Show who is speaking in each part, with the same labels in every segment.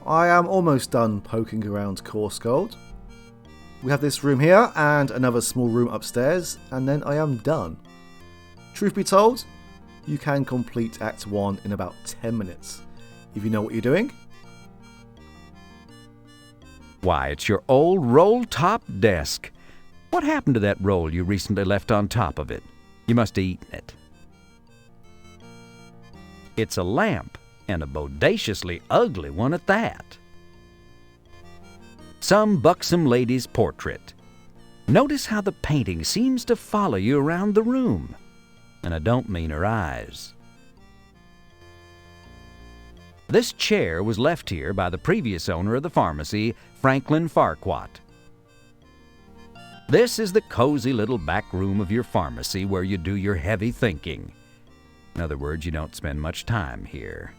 Speaker 1: I am almost done poking around Coarse Gold. We have this room here and another small room upstairs, and then I am done. Truth be told, you can complete Act 1 in about 10 minutes, if you know what you're doing.
Speaker 2: Why, it's your old roll-top desk. What happened to that roll you recently left on top of it? You must have eaten it. It's a lamp, and a bodaciously ugly one at that. Some buxom lady's portrait. Notice how the painting seems to follow you around the room. And I don't mean her eyes. This chair was left here by the previous owner of the pharmacy, Franklin Farquhar. This is the cozy little back room of your pharmacy where you do your heavy thinking. In other words, you don't spend much time here.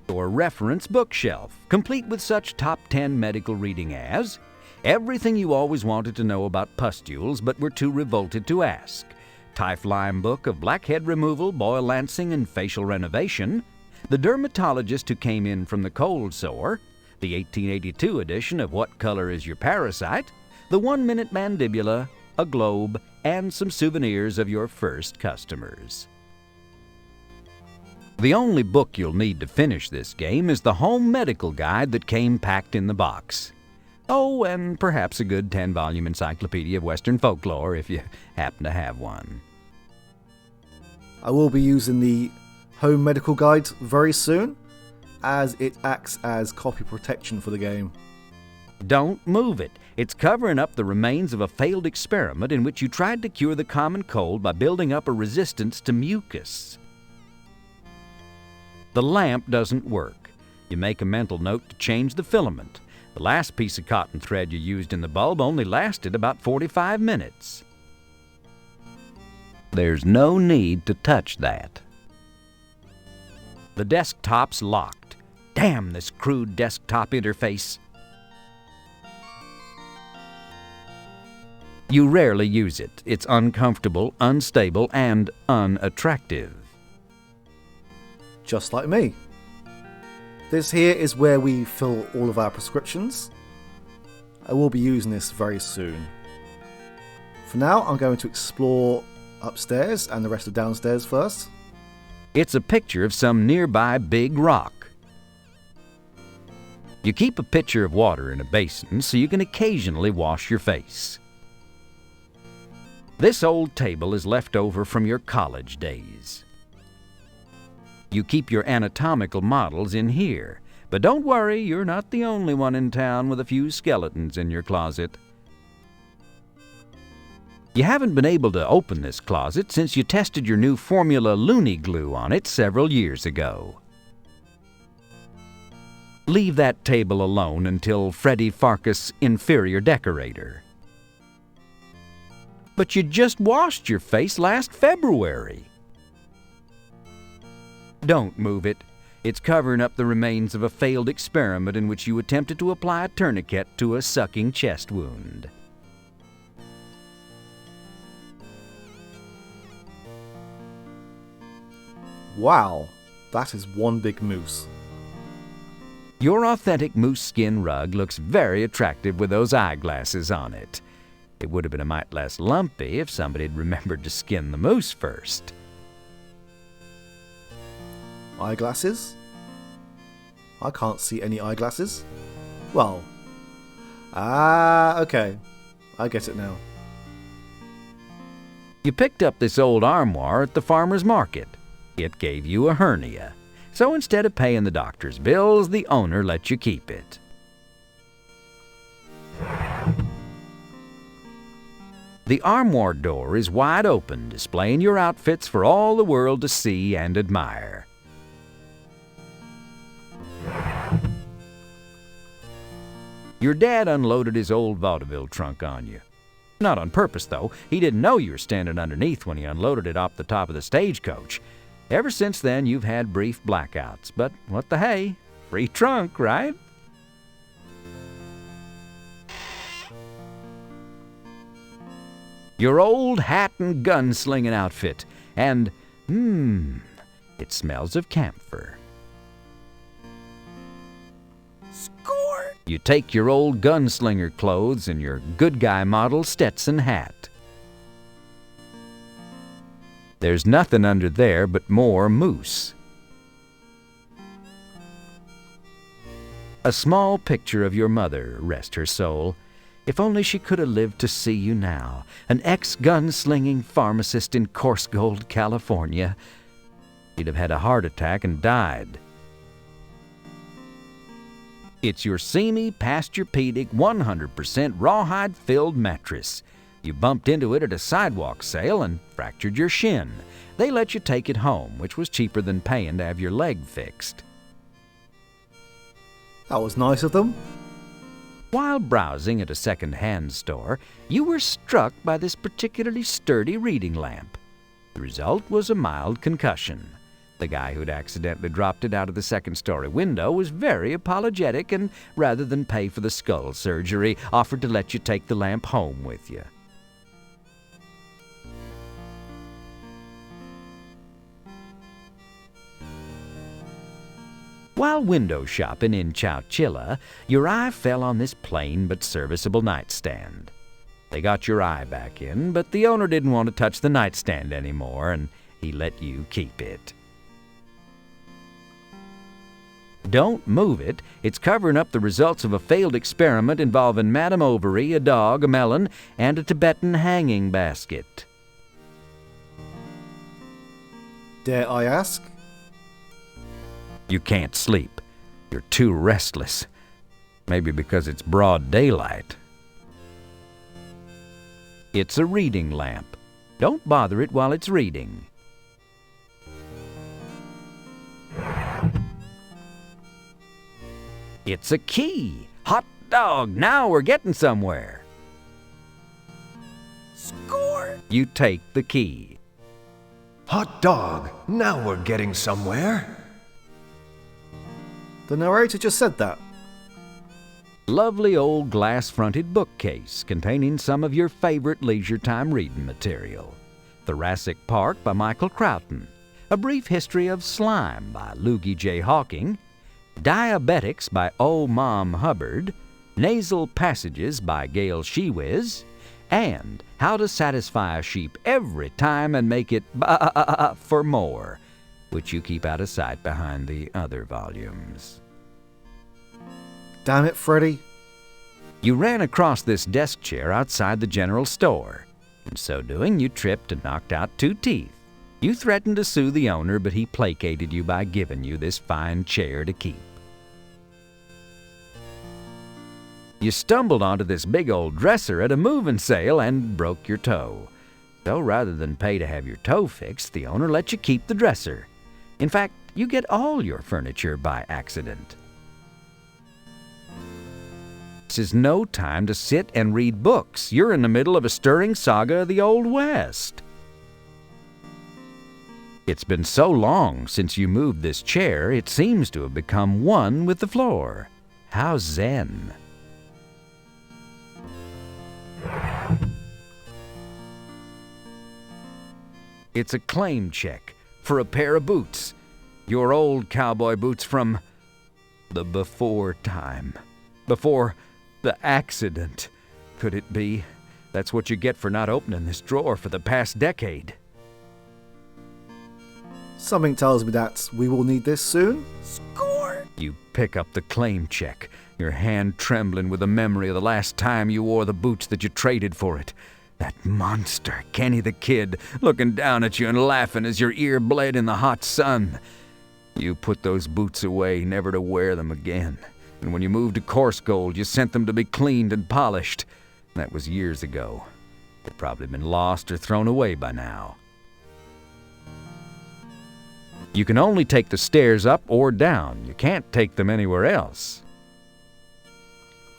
Speaker 2: Your reference bookshelf, complete with such top 10 medical reading as everything you always wanted to know about pustules but were too revolted to ask, Typhlime book of blackhead removal, boil lancing, and facial renovation, the dermatologist who came in from the cold sore, the 1882 edition of What Color Is Your Parasite, the 1-minute mandibula, a globe, and some souvenirs of your first customers. The only book you'll need to finish this game is the home medical guide that came packed in the box. Oh, and perhaps a good 10-volume encyclopedia of Western folklore if you happen to have one.
Speaker 1: I will be using the home medical guide very soon, as it acts as copy protection for the game.
Speaker 2: Don't move it. It's covering up the remains of a failed experiment in which you tried to cure the common cold by building up a resistance to mucus. The lamp doesn't work. You make a mental note to change the filament. The last piece of cotton thread you used in the bulb only lasted about 45 minutes. There's no need to touch that. The desktop's locked. Damn this crude desktop interface. You rarely use it. It's uncomfortable, unstable, and unattractive.
Speaker 1: Just like me. This here is where we fill all of our prescriptions. I will be using this very soon. For now, I'm going to explore upstairs and the rest of downstairs first.
Speaker 2: It's a picture of some nearby big rock. You keep a pitcher of water in a basin so you can occasionally wash your face. This old table is left over from your college days. You keep your anatomical models in here, but don't worry, you're not the only one in town with a few skeletons in your closet. You haven't been able to open this closet since you tested your new formula Looney glue on it several years ago. Leave that table alone until Freddy Pharkas' inferior decorator. But you just washed your face last February. Don't move it. It's covering up the remains of a failed experiment in which you attempted to apply a tourniquet to a sucking chest wound.
Speaker 1: Wow, that is one big moose.
Speaker 2: Your authentic moose skin rug looks very attractive with those eyeglasses on it. It would have been a mite less lumpy if somebody had remembered to skin the moose first.
Speaker 1: Eyeglasses? I can't see any eyeglasses. Well, okay. I get it now.
Speaker 2: You picked up this old armoire at the farmer's market. It gave you a hernia. So instead of paying the doctor's bills, the owner let you keep it. The armoire door is wide open, displaying your outfits for all the world to see and admire. Your dad unloaded his old vaudeville trunk on you. Not on purpose, though. He didn't know you were standing underneath when he unloaded it off the top of the stagecoach. Ever since then, you've had brief blackouts. But what the hey? Free trunk, right? Your old hat and gun-slinging outfit. And, it smells of camphor. You take your old gunslinger clothes and your good guy model Stetson hat. There's nothing under there but more moose. A small picture of your mother, rest her soul. If only she could have lived to see you now, an ex-gunslinging pharmacist in Coarse Gold, California. She'd have had a heart attack and died. It's your seamy, pasture-pedic, 100% rawhide-filled mattress. You bumped into it at a sidewalk sale and fractured your shin. They let you take it home, which was cheaper than paying to have your leg fixed.
Speaker 1: That was nice of them.
Speaker 2: While browsing at a second-hand store, you were struck by this particularly sturdy reading lamp. The result was a mild concussion. The guy who'd accidentally dropped it out of the second-story window was very apologetic and, rather than pay for the skull surgery, offered to let you take the lamp home with you. While window shopping in Chowchilla, your eye fell on this plain but serviceable nightstand. They got your eye back in, but the owner didn't want to touch the nightstand anymore, and he let you keep it. Don't move it. It's covering up the results of a failed experiment involving Madame Ovary, a dog, a melon, and a Tibetan hanging basket.
Speaker 1: Dare I ask?
Speaker 2: You can't sleep. You're too restless. Maybe because it's broad daylight. It's a reading lamp. Don't bother it while it's reading. It's a key. Hot dog, now we're getting somewhere.
Speaker 3: Score!
Speaker 2: You take the key.
Speaker 3: Hot dog, now we're getting somewhere.
Speaker 1: The narrator just said that.
Speaker 2: Lovely old glass-fronted bookcase containing some of your favorite leisure time reading material. Thoracic Park by Michael Crowton. A Brief History of Slime by Loogie J. Hawking. Diabetics by O. Mom Hubbard. Nasal Passages by Gail Shewiz. And How to Satisfy a Sheep Every Time and Make It for More, which you keep out of sight behind the other volumes.
Speaker 1: Damn it, Freddy.
Speaker 2: You ran across this desk chair outside the general store. In so doing, you tripped and knocked out 2 teeth. You threatened to sue the owner, but he placated you by giving you this fine chair to keep. You stumbled onto this big old dresser at a moving sale and broke your toe. So rather than pay to have your toe fixed, the owner let you keep the dresser. In fact, you get all your furniture by accident. This is no time to sit and read books. You're in the middle of a stirring saga of the Old West. It's been so long since you moved this chair, it seems to have become one with the floor. How zen. It's a claim check for a pair of boots. Your old cowboy boots from the before time. Before the accident. Could it be? That's what you get for not opening this drawer for the past decade.
Speaker 1: Something tells me that we will need this soon.
Speaker 3: Score!
Speaker 2: You pick up the claim check, your hand trembling with the memory of the last time you wore the boots that you traded for it. That monster, Kenny the Kid, looking down at you and laughing as your ear bled in the hot sun. You put those boots away, never to wear them again. And when you moved to Coarse Gold, you sent them to be cleaned and polished. That was years ago. They've probably been lost or thrown away by now. You can only take the stairs up or down. You can't take them anywhere else.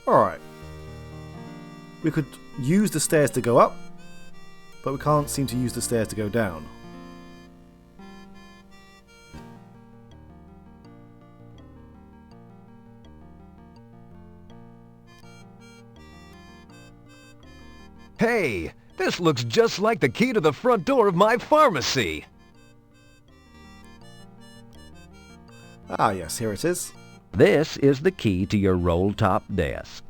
Speaker 1: Alright. We could use the stairs to go up, but we can't seem to use the stairs to go down.
Speaker 3: Hey, this looks just like the key to the front door of my pharmacy.
Speaker 1: Ah yes, here it is.
Speaker 2: This is the key to your roll-top desk.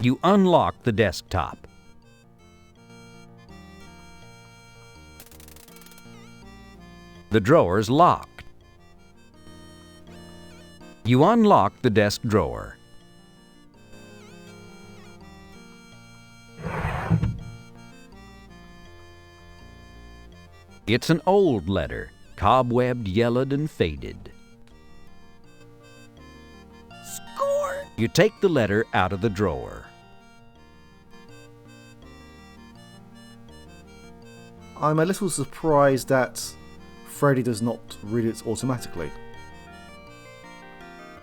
Speaker 2: You unlock the desktop. The drawer's locked. You unlock the desk drawer. It's an old letter, cobwebbed, yellowed, and faded. Score! You take the letter out of the drawer.
Speaker 1: I'm a little surprised that Freddy does not read it automatically.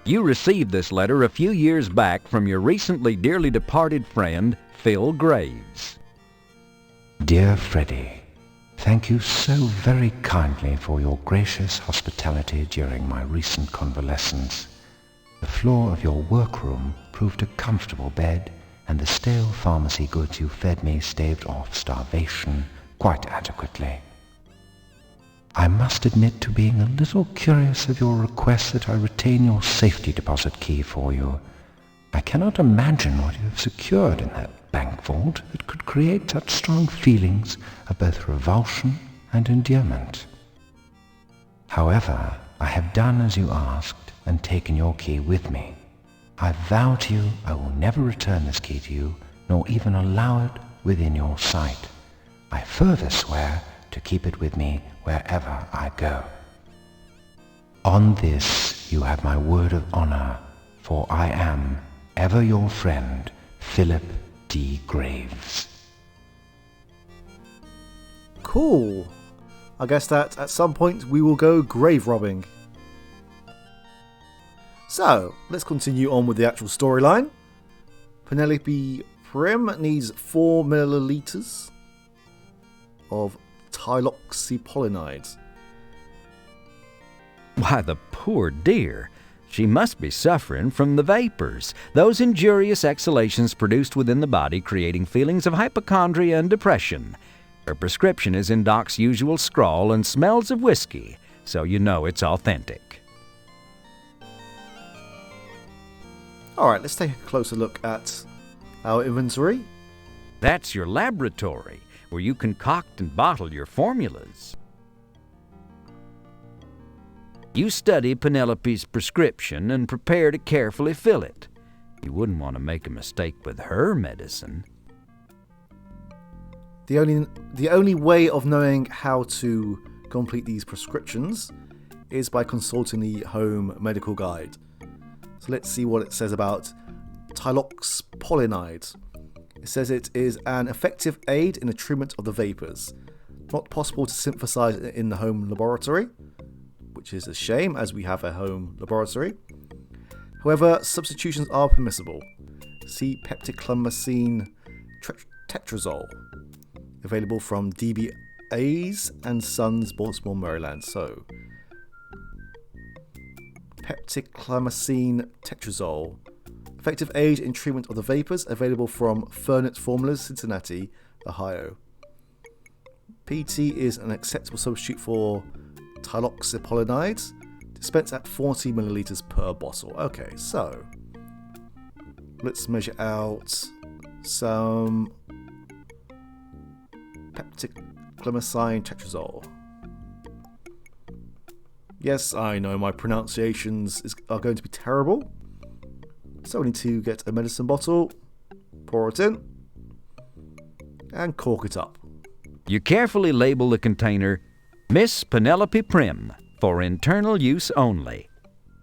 Speaker 2: You received this letter a few years back from your recently dearly departed friend, Phil Graves.
Speaker 4: Dear Freddy, thank you so very kindly for your gracious hospitality during my recent convalescence. The floor of your workroom proved a comfortable bed, and the stale pharmacy goods you fed me staved off starvation quite adequately. I must admit to being a little curious of your request that I retain your safety deposit key for you. I cannot imagine what you have secured in that bank vault that could create such strong feelings of both revulsion and endearment. However, I have done as you asked and taken your key with me. I vow to you I will never return this key to you, nor even allow it within your sight. I further swear to keep it with me wherever I go. On this you have my word of honor, for I am ever your friend, Philip D. Graves.
Speaker 1: Cool. I guess that at some point we will go grave robbing. So, let's continue on with the actual storyline. Penelope Prim needs 4 milliliters of tyloxypollinide.
Speaker 2: Why, the poor dear. She must be suffering from the vapors, those injurious exhalations produced within the body, creating feelings of hypochondria and depression. Her prescription is in Doc's usual scrawl and smells of whiskey, so you know it's authentic.
Speaker 1: Alright, let's take a closer look at our inventory.
Speaker 2: That's your laboratory, where you concoct and bottle your formulas. You study Penelope's prescription and prepare to carefully fill it. You wouldn't want to make a mistake with her medicine.
Speaker 1: The only way of knowing how to complete these prescriptions is by consulting the home medical guide. So let's see what it says about tyloxypollinide. It says it is an effective aid in the treatment of the vapors. Not possible to synthesize it in the home laboratory, which is a shame as we have a home laboratory. However, substitutions are permissible. See pepticlomycin tetrazole, available from DBA's and Sons, Baltimore, Maryland. So, pepticlomycin tetrazole, effective aid in treatment of the vapors, available from Furnet Formulas, Cincinnati, Ohio. PT is an acceptable substitute for tyloxypollinide, dispensed at 40 milliliters per bottle. Okay, so let's measure out some pepticlomycin tetrazole. Yes, I know my pronunciations are going to be terrible. So we need to get a medicine bottle, pour it in, and cork it up.
Speaker 2: You carefully label the container, Miss Penelope Prim, for internal use only.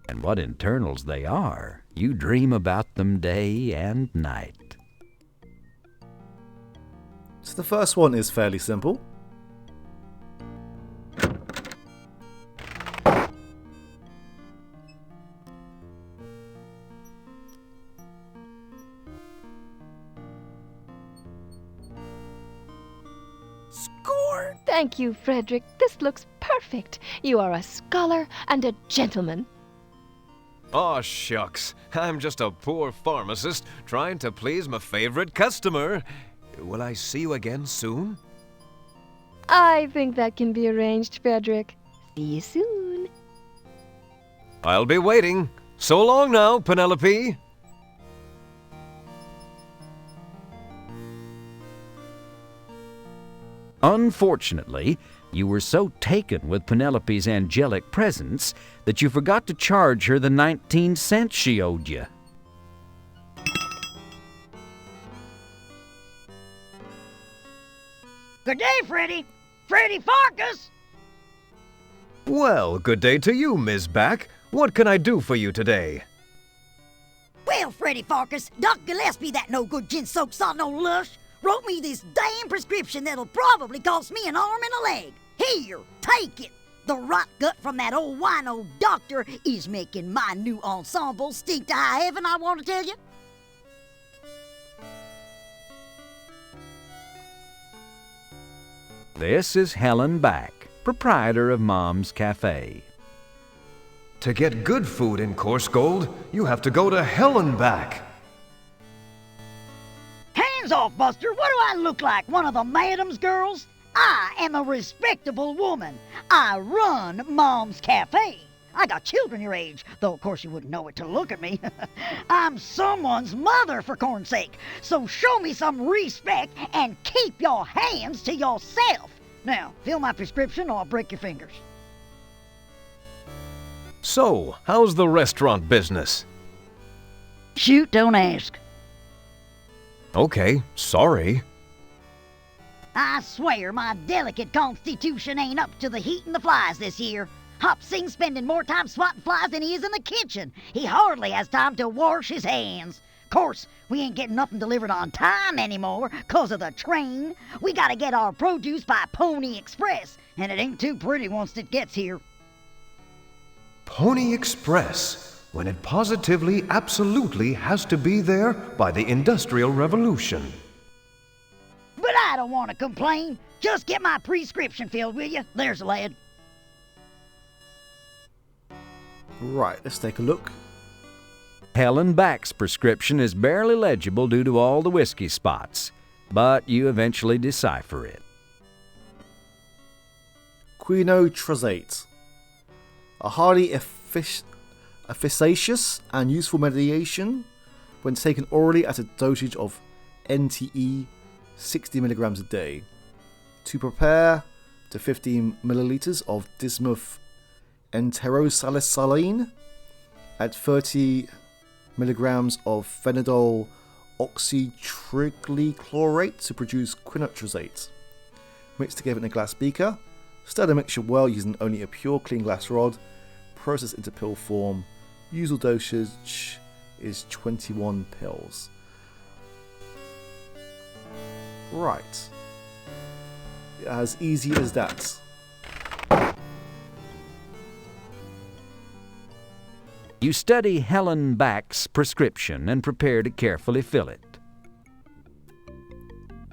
Speaker 2: And what internals they are, you dream about them day and night.
Speaker 1: So the first one is fairly simple.
Speaker 5: Thank you, Frederick. This looks perfect. You are a scholar and a gentleman.
Speaker 3: Aw, shucks. I'm just a poor pharmacist trying to please my favorite customer. Will I see you again soon?
Speaker 5: I think that can be arranged, Frederick. See you soon.
Speaker 3: I'll be waiting. So long now, Penelope.
Speaker 2: Unfortunately, you were so taken with Penelope's angelic presence that you forgot to charge her the 19 cents she owed you.
Speaker 6: Good day, Freddy. Freddy Pharkas.
Speaker 3: Well, good day to you, Ms. Back. What can I do for you today?
Speaker 6: Well, Freddy Pharkas, Doc Gillespie, that no-good gin-soaked sod no lush, wrote me this damn prescription that'll probably cost me an arm and a leg. Here, take it. The rot gut from that old wino doctor is making my new ensemble stink to high heaven, I want to tell you.
Speaker 2: This is Helen Back, proprietor of Mom's Cafe.
Speaker 3: To get good food in Coarse Gold, you have to go to Helen Back.
Speaker 6: Hands off, Buster. What do I look like? One of the madam's girls? I am a respectable woman. I run Mom's Cafe. I got children your age, though of course you wouldn't know it to look at me. I'm someone's mother, for corn's sake. So show me some respect and keep your hands to yourself. Now, fill my prescription or I'll break your fingers.
Speaker 3: So, how's the restaurant business?
Speaker 6: Shoot, don't ask.
Speaker 3: Okay, sorry.
Speaker 6: I swear my delicate constitution ain't up to the heat and the flies this year. Hop Sing's spending more time swatting flies than he is in the kitchen. He hardly has time to wash his hands. Course, we ain't getting nothing delivered on time anymore 'cause of the train. We gotta get our produce by Pony Express, and it ain't too pretty once it gets here.
Speaker 3: Pony Express, when it positively, absolutely has to be there by the Industrial Revolution.
Speaker 6: But I don't want to complain. Just get my prescription filled, will you? There's a lad.
Speaker 1: Right, let's take a look.
Speaker 2: Helen Back's prescription is barely legible due to all the whiskey spots, but you eventually decipher it.
Speaker 1: Quinotrazate. A highly efficacious and useful medication when taken orally at a dosage of NTE 60 milligrams a day. To prepare to 15 milliliters of bismuth enterosalicylate, add 30 milligrams of phenol oxytriglychlorate to produce quinotrazate. Mix together in a glass beaker. Stir the mixture well using only a pure clean glass rod. Process into pill form. Usual dosage is 21 pills. Right. As easy as that.
Speaker 2: You study Helen Back's prescription and prepare to carefully fill it.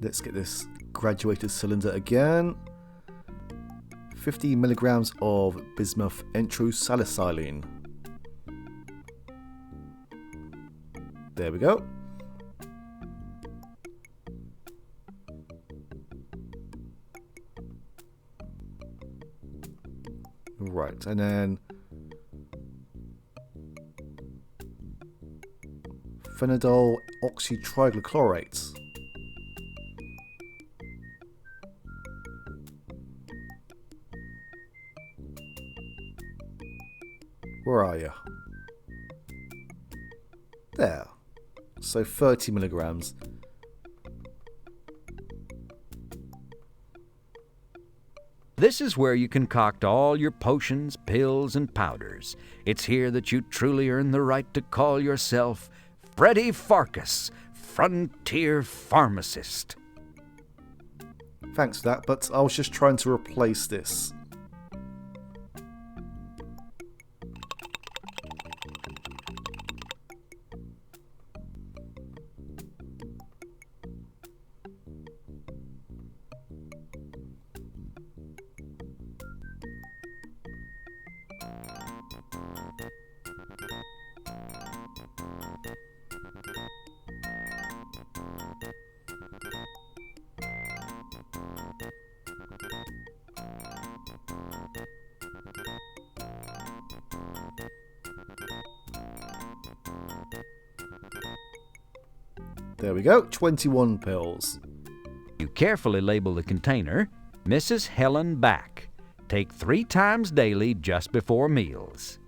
Speaker 1: Let's get this graduated cylinder again. 50 milligrams of bismuth enterosalicylate. There we go. Right, and then phenol oxytriglychlorate. Where are you? There. So 30 milligrams.
Speaker 2: This is where you concoct all your potions, pills, and powders. It's here that you truly earn the right to call yourself Freddy Pharkas, Frontier Pharmacist.
Speaker 1: Thanks for that, but I was just trying to replace this. There we go, 21 pills.
Speaker 2: You carefully label the container, Mrs. Helen Back. Take 3 times daily just before meals.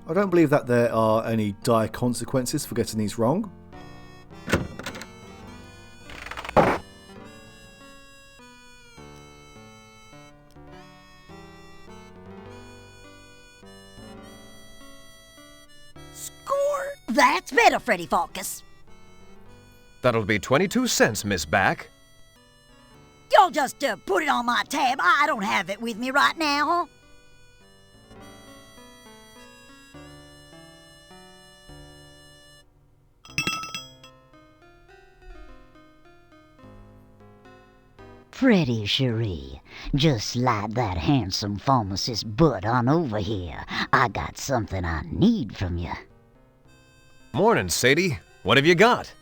Speaker 1: I don't believe that there are any dire consequences for getting these wrong.
Speaker 6: Score! That's better, Freddy Pharkas.
Speaker 3: That'll be 22 cents, Miss Back.
Speaker 6: Y'all just put it on my tab. I don't have it with me right now.
Speaker 7: Freddy, cherie, just slide that handsome pharmacist butt on over here. I got something I need from you.
Speaker 3: Morning, Sadie. What have you got?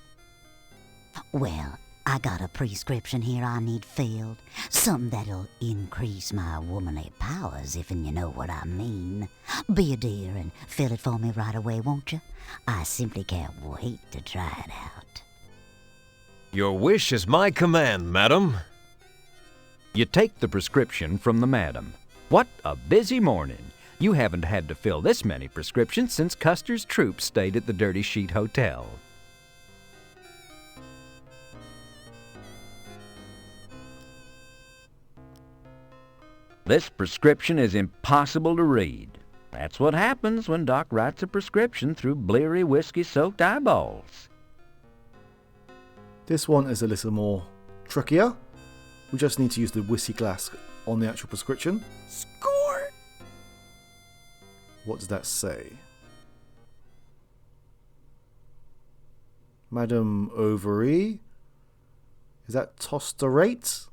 Speaker 7: Well, I got a prescription here I need filled. Something that'll increase my womanly powers, if you know what I mean. Be a dear and fill it for me right away, won't you? I simply can't wait to try it out.
Speaker 3: Your wish is my command, madam.
Speaker 2: You take the prescription from the madam. What a busy morning. You haven't had to fill this many prescriptions since Custer's troop stayed at the Dirty Sheet Hotel. This prescription is impossible to read. That's what happens when Doc writes a prescription through bleary, whiskey-soaked eyeballs.
Speaker 1: This one is a little more trickier. We just need to use the whiskey glass on the actual prescription.
Speaker 6: Score!
Speaker 1: What does that say? Madam Ovary. Is that tostarate?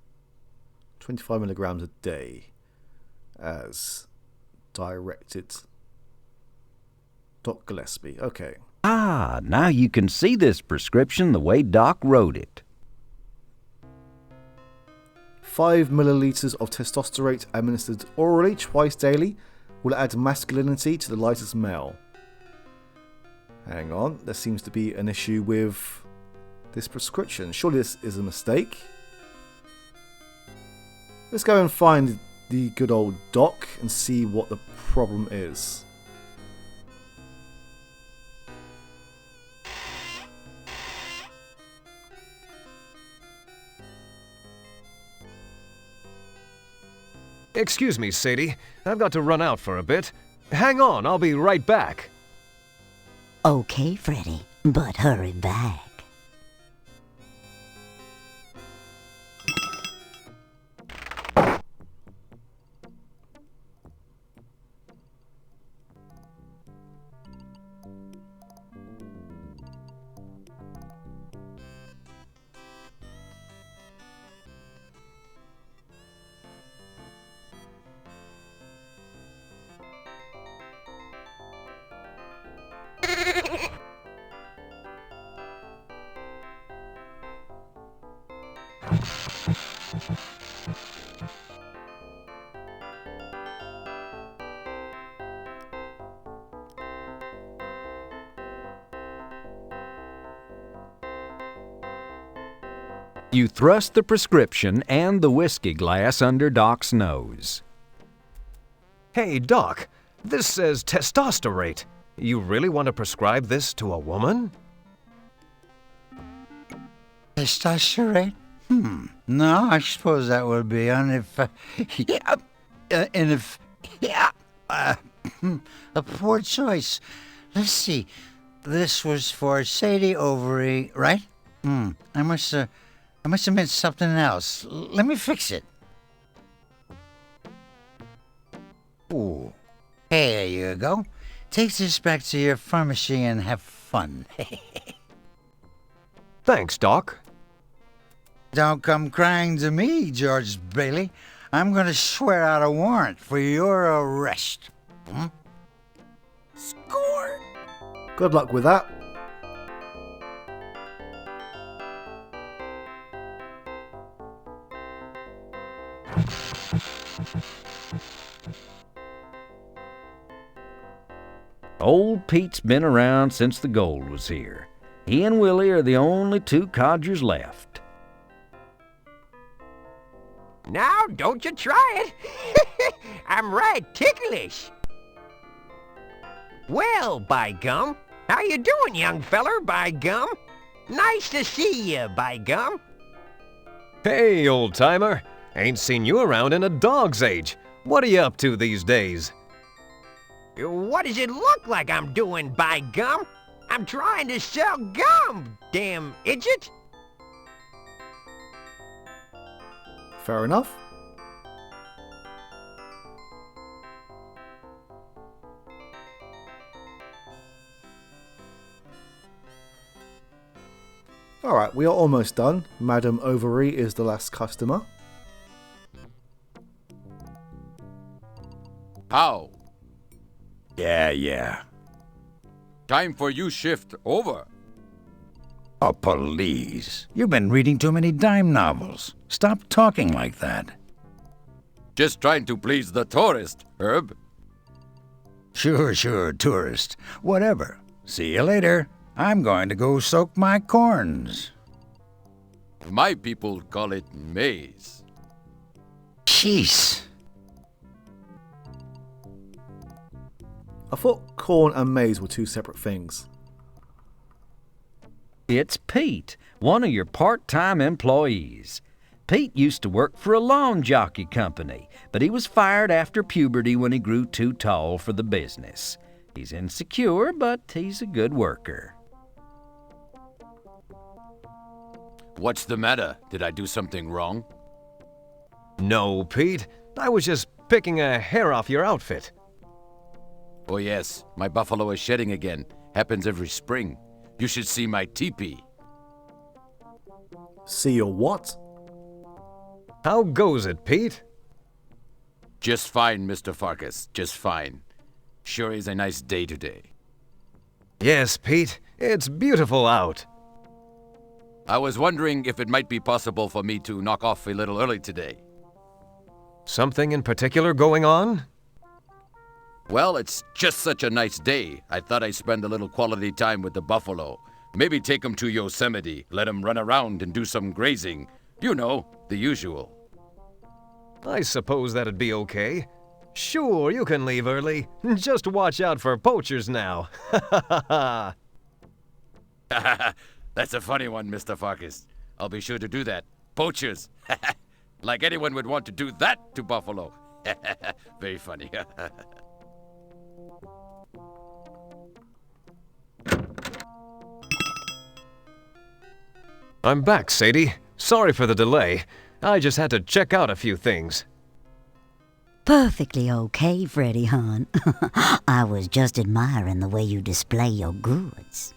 Speaker 1: 25 milligrams a day. As directed. Doc Gillespie. Okay.
Speaker 2: Ah, now you can see this prescription the way Doc wrote it.
Speaker 1: 5 milliliters of testosterate administered orally twice daily will add masculinity to the lightest male. Hang on, there seems to be an issue with this prescription. Surely this is a mistake. Let's go and find the good old doc and see what the problem is.
Speaker 3: Excuse me, Sadie. I've got to run out for a bit. Hang on, I'll be right back.
Speaker 7: Okay, Freddy, but hurry back.
Speaker 2: You thrust the prescription and the whiskey glass under Doc's nose.
Speaker 3: Hey, Doc, this says testosterate. You really want to prescribe this to a woman?
Speaker 8: Testosterate? No, I suppose that would be a poor choice. Let's see. This was for Sadie Ovary, right? I must have meant something else. Let me fix it. Ooh. Hey, there you go. Take this back to your pharmacy and have fun.
Speaker 3: Thanks, Doc.
Speaker 8: Don't come crying to me, George Bailey. I'm going to swear out a warrant for your arrest.
Speaker 6: Score!
Speaker 1: Good luck with that.
Speaker 2: Old Pete's been around since the gold was here. He and Willie are the only two codgers left.
Speaker 9: Now, don't you try it. I'm right ticklish. Well, by gum, how you doing, young feller, by gum? Nice to see you, by gum.
Speaker 3: Hey, old-timer. Ain't seen you around in a dog's age. What are you up to these days?
Speaker 9: What does it look like I'm doing, by gum? I'm trying to sell gum, damn idiot.
Speaker 1: Fair enough. Alright, we are almost done. Madam Ovary is the last customer.
Speaker 10: How? Yeah. Time for you shift over.
Speaker 8: Oh, please. You've been reading too many dime novels. Stop talking like that.
Speaker 10: Just trying to please the tourist, Herb.
Speaker 8: Sure, tourist. Whatever. See you later. I'm going to go soak my corns.
Speaker 10: My people call it maize.
Speaker 8: Jeez.
Speaker 1: I thought corn and maize were two separate things.
Speaker 2: It's Pete, one of your part-time employees. Pete used to work for a lawn jockey company, but he was fired after puberty when he grew too tall for the business. He's insecure, but he's a good worker.
Speaker 10: What's the matter? Did I do something wrong?
Speaker 3: No, Pete. I was just picking a hair off your outfit.
Speaker 10: Oh yes, my buffalo is shedding again. Happens every spring. You should see my teepee.
Speaker 1: See your what?
Speaker 3: How goes it, Pete?
Speaker 10: Just fine, Mr. Pharkas. Just fine. Sure is a nice day today.
Speaker 3: Yes, Pete. It's beautiful out.
Speaker 10: I was wondering if it might be possible for me to knock off a little early today.
Speaker 3: Something in particular going on?
Speaker 10: Well, it's just such a nice day. I thought I'd spend a little quality time with the buffalo. Maybe take 'em to Yosemite, let 'em run around and do some grazing. You know, the usual.
Speaker 3: I suppose that'd be okay. Sure, you can leave early. Just watch out for poachers now.
Speaker 10: That's a funny one, Mr. Pharkas. I'll be sure to do that. Poachers. Like anyone would want to do that to buffalo. Very funny.
Speaker 3: I'm back, Sadie. Sorry for the delay. I just had to check out a few things.
Speaker 7: Perfectly okay, Freddy, hon. I was just admiring the way you display your goods.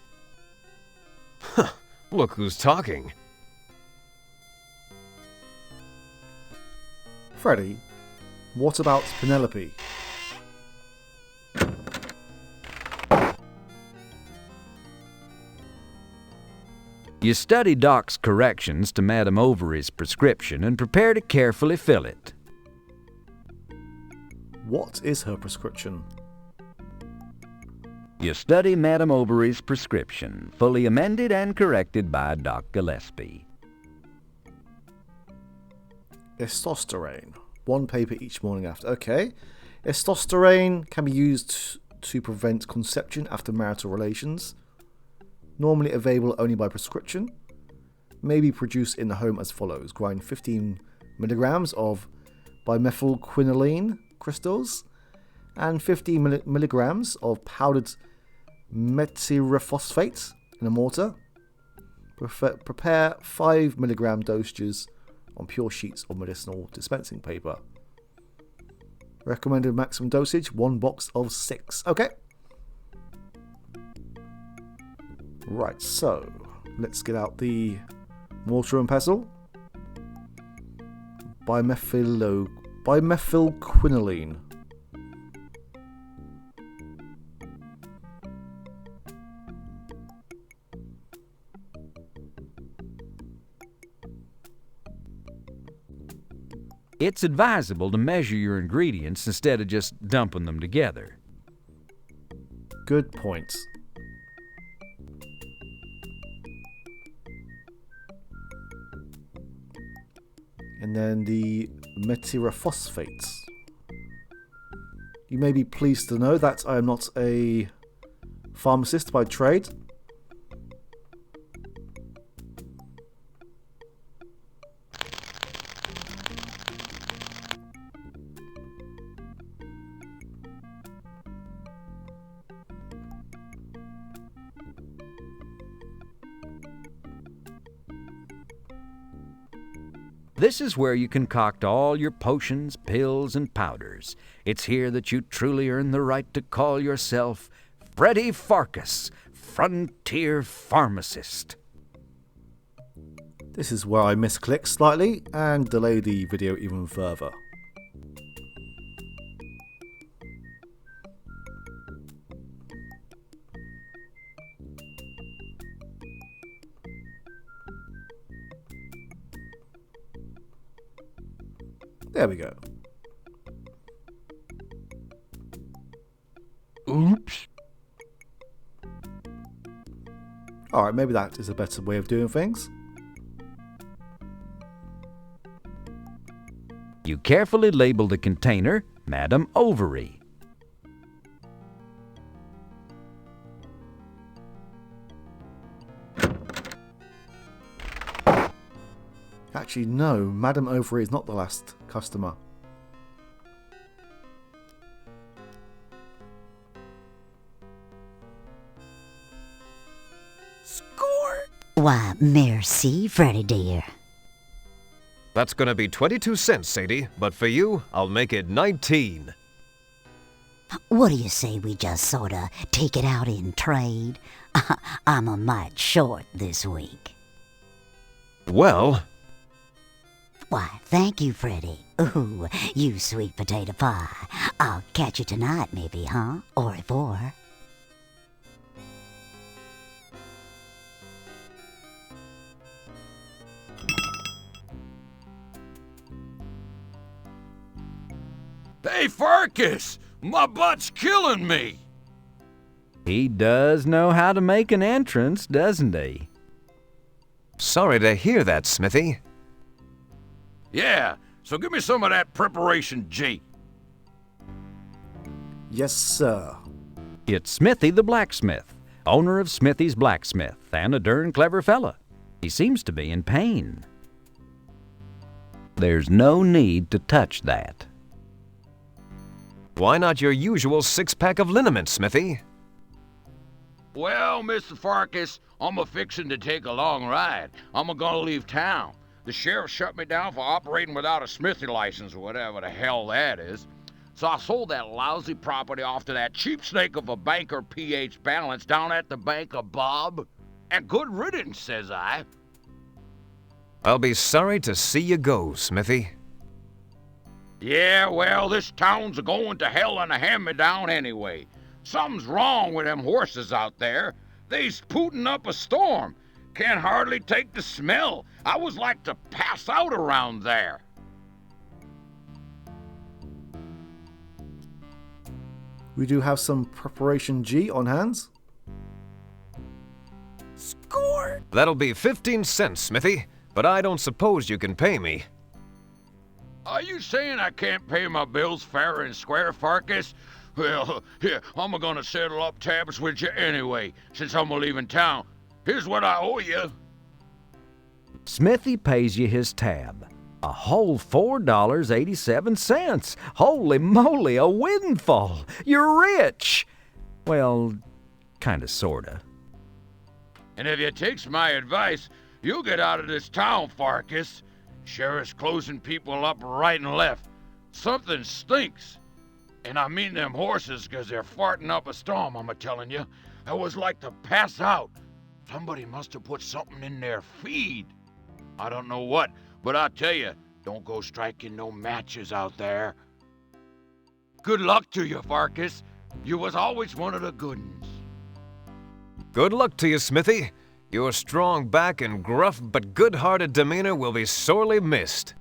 Speaker 3: Look who's talking.
Speaker 1: Freddy, what about Penelope?
Speaker 2: You study Doc's corrections to Madame Overy's prescription and prepare to carefully fill it.
Speaker 1: What is her prescription?
Speaker 2: You study Madame Overy's prescription, fully amended and corrected by Doc Gillespie.
Speaker 1: Testosterone. 1 paper each morning after. Okay. Testosterone can be used to prevent conception after marital relations. Normally available only by prescription. May be produced in the home as follows. Grind 15 milligrams of bimethylquinoline crystals and 15 milligrams of powdered methylphosphate in a mortar. Prepare 5 milligram dosages on pure sheets of medicinal dispensing paper. Recommended maximum dosage 1 box of 6. Okay. Right, so let's get out the mortar and pestle. Bimethylquinoline.
Speaker 2: It's advisable to measure your ingredients instead of just dumping them together.
Speaker 1: Good point. And then the metyraphosphates. You may be pleased to know that I am not a pharmacist by trade.
Speaker 2: This is where you concoct all your potions, pills, and powders. It's here that you truly earn the right to call yourself Freddy Pharkas, Frontier Pharmacist.
Speaker 1: This is where I misclick slightly and delay the video even further. There we go.
Speaker 8: Oops.
Speaker 1: Alright, maybe that is a better way of doing things.
Speaker 2: You carefully label the container Madam Ovary.
Speaker 1: Actually, no, Madam Ovary is not the last customer.
Speaker 9: Score!
Speaker 7: Why, merci, Freddy dear.
Speaker 3: That's gonna be 22 cents, Sadie, but for you, I'll make it 19.
Speaker 7: What do you say we just sorta take it out in trade? I'm a mite short this week.
Speaker 3: Well,
Speaker 7: Why, thank you, Freddy. Ooh, you sweet potato pie. I'll catch you tonight, maybe, huh? Au revoir.
Speaker 10: Hey, Farkas! My butt's killing me!
Speaker 2: He does know how to make an entrance, doesn't he?
Speaker 3: sorry to hear that, Smithy.
Speaker 10: Yeah, so give me some of that preparation G.
Speaker 1: Yes, sir.
Speaker 2: It's Smithy the blacksmith, owner of Smithy's Blacksmith, and a darn clever fella. He seems to be in pain. There's no need to touch that.
Speaker 3: Why not your usual six-pack of liniment, Smithy?
Speaker 10: Well, Mr. Farkas, I'm a-fixin' to take a long ride. I'm a-gonna leave town. The sheriff shut me down for operating without a Smithy license or whatever the hell that is. So I sold that lousy property off to that cheap snake of a banker P.H. Balance down at the Bank of Bob. And good riddance, says I.
Speaker 3: I'll be sorry to see you go, Smithy.
Speaker 10: Yeah, well, this town's a-going to hell in a hand-me-down anyway. Something's wrong with them horses out there. They's pootin' up a storm. Can't hardly take the smell. I was like to pass out around there.
Speaker 1: We do have some preparation G on hands.
Speaker 9: Score!
Speaker 3: That'll be 15 cents, Smithy, but I don't suppose you can pay me.
Speaker 10: Are you saying I can't pay my bills fair and square, Farkas? Well, here, I'm gonna settle up tabs with you anyway, since I'm leaving town. Here's what I owe you.
Speaker 2: Smithy pays you his tab. A whole $4.87. Holy moly, a windfall. You're rich. Well, kinda sorta.
Speaker 10: And if you takes my advice, you'll get out of this town, Farkas. Sheriff's closing people up right and left. Something stinks. And I mean them horses, 'cause they're farting up a storm, I'm a-telling you. I was like to pass out. Somebody must have put something in their feed. I don't know what, but I tell you, don't go striking no matches out there. Good luck to you, Farkas. You was always one of the good uns.
Speaker 3: Good luck to you, Smithy. Your strong back and gruff but good-hearted demeanor will be sorely missed.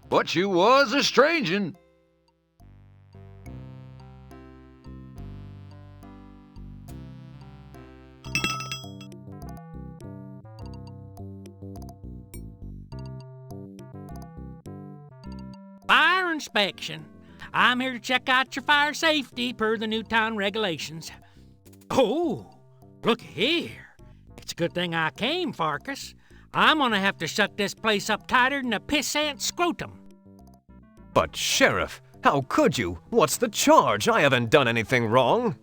Speaker 10: But you was a strangin'.
Speaker 11: inspection. I'm here to check out your fire safety per the new town regulations. Oh, look here. It's a good thing I came, Pharkas. I'm gonna have to shut this place up tighter than a pissant scrotum.
Speaker 3: But, Sheriff, how could you? What's the charge? I haven't done anything wrong.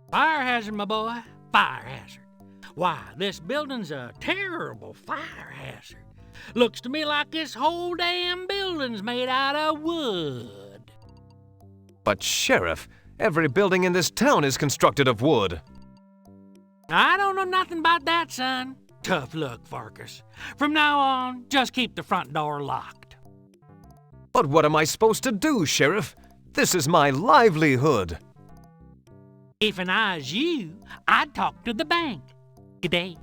Speaker 11: Fire hazard, my boy. Fire hazard. Why, this building's a terrible fire hazard. Looks to me like this whole damn building's made out of wood.
Speaker 3: But, Sheriff, every building in this town is constructed of wood.
Speaker 11: I don't know nothing about that, son. Tough luck, Pharkas. From now on, just keep the front door locked.
Speaker 3: But what am I supposed to do, Sheriff? This is my livelihood.
Speaker 11: If I was you, I'd talk to the bank. Good day.